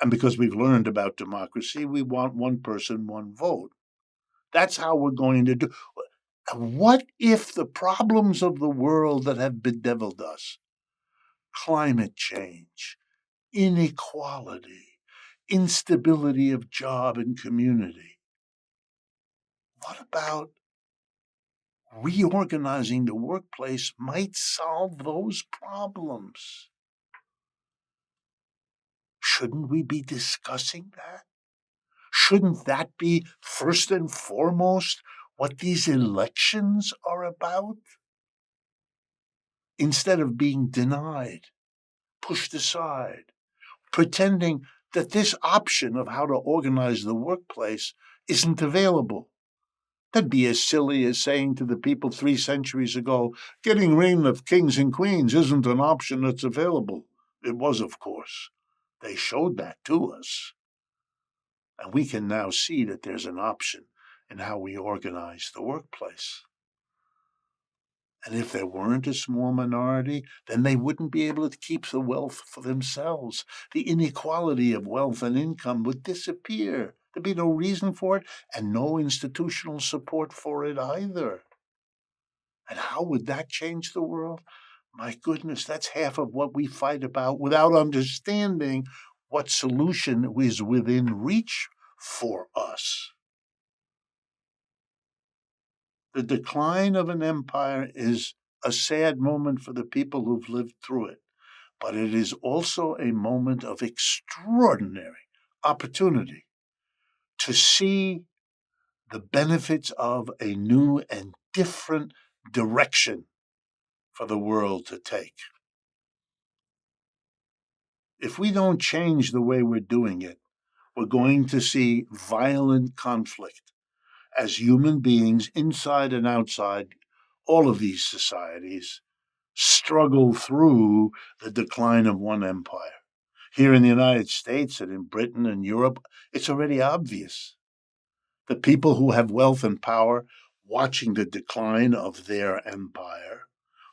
And because we've learned about democracy, we want one person, one vote. That's how we're going to do. What if the problems of the world that have bedeviled us, climate change, inequality, instability of job and community, what about reorganizing the workplace might solve those problems? Shouldn't we be discussing that? Shouldn't that be first and foremost what these elections are about? Instead of being denied, pushed aside, pretending that this option of how to organize the workplace isn't available. That'd be as silly as saying to the people 3 centuries ago, getting rid of kings and queens isn't an option that's available. It was, of course. They showed that to us. And we can now see that there's an option in how we organize the workplace. And if there weren't a small minority, then they wouldn't be able to keep the wealth for themselves. The inequality of wealth and income would disappear. There'd be no reason for it and no institutional support for it either. And how would that change the world? My goodness, that's half of what we fight about without understanding what solution is within reach for us. The decline of an empire is a sad moment for the people who've lived through it, but it is also a moment of extraordinary opportunity to see the benefits of a new and different direction for the world to take. If we don't change the way we're doing it, we're going to see violent conflict as human beings, inside and outside all of these societies, struggle through the decline of one empire. Here in the United States and in Britain and Europe, it's already obvious. The people who have wealth and power, watching the decline of their empire,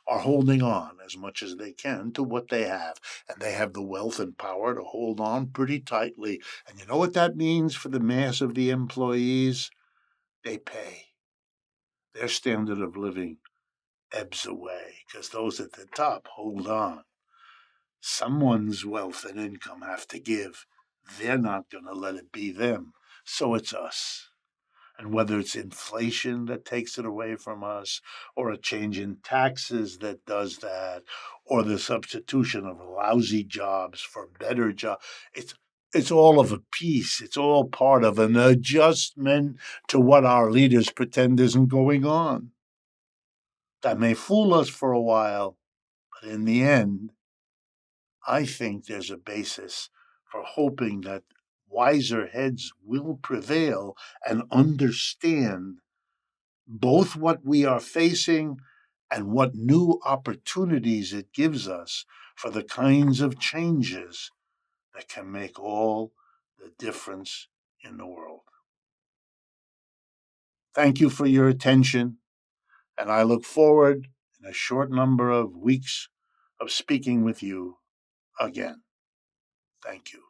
are holding on as much as they can to what they have. And they have the wealth and power to hold on pretty tightly. And you know what that means for the mass of the employees? They pay. Their standard of living ebbs away because those at the top hold on. Someone's wealth and income have to give. They're not going to let it be them. So it's us. And whether it's inflation that takes it away from us, or a change in taxes that does that, or the substitution of lousy jobs for better jobs, it's all of a piece. It's all part of an adjustment to what our leaders pretend isn't going on. That may fool us for a while, but in the end, I think there's a basis for hoping that wiser heads will prevail and understand both what we are facing and what new opportunities it gives us for the kinds of changes that can make all the difference in the world. Thank you for your attention, and I look forward in a short number of weeks of speaking with you again. Thank you.